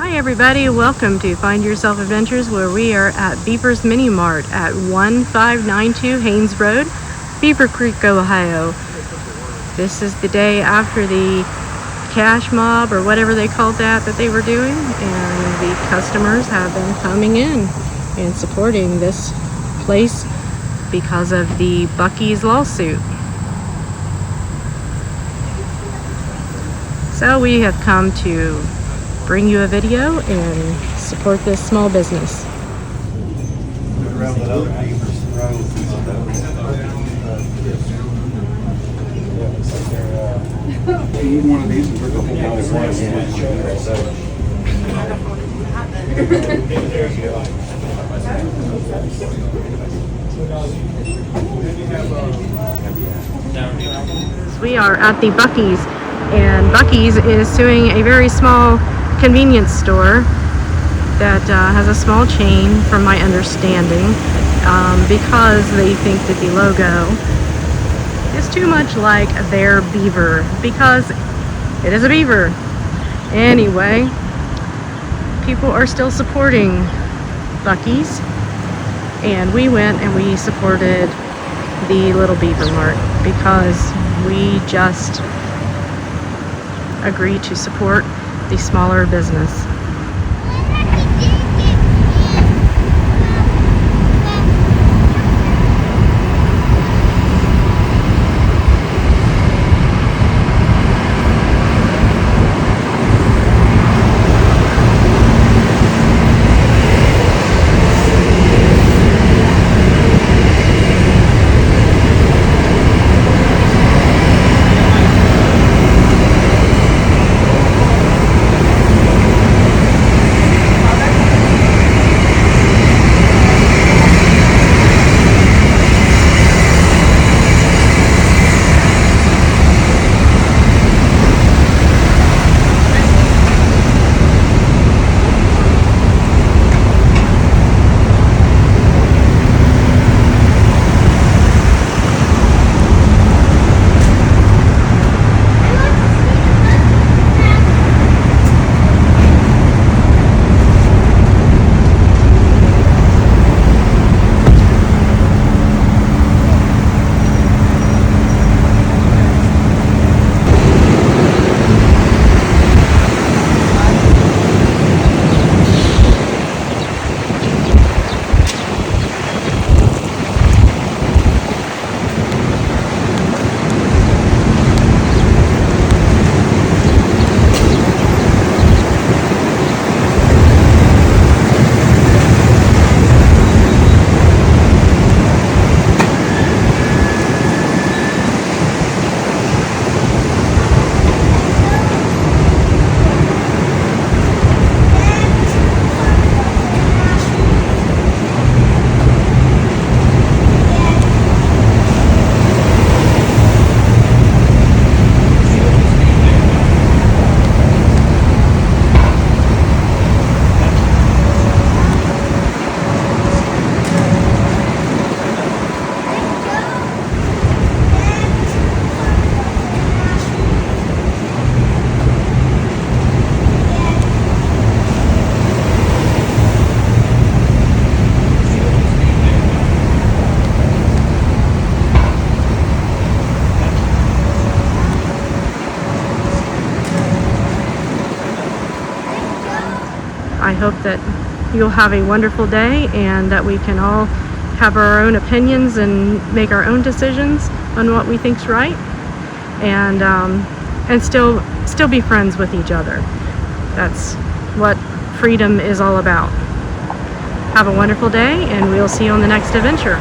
Hi everybody, welcome to Find Yourself Adventures, where we are at Beaver's Mini Mart at 1592 Haynes Road, Beaver Creek, Ohio. This is the day after the cash mob or whatever they called that they were doing, and the customers have been coming in and supporting this place because of the Buc-ees lawsuit. So we have come to bring you a video and support this small business. You need one of these and drink a whole bottle of wine. We are at the Buc-ees, and Buc-ees is suing a very small convenience store that has a small chain, from my understanding, because they think that the logo is too much like their Beaver, because it is a beaver. Anyway, people are still supporting Buc-ees, and we went and we supported the Little Beaver Mart because we just agree to support the smaller business. I hope that you'll have a wonderful day, and that we can all have our own opinions and make our own decisions on what we think's right, and still be friends with each other. That's what freedom is all about. Have a wonderful day, and we'll see you on the next adventure.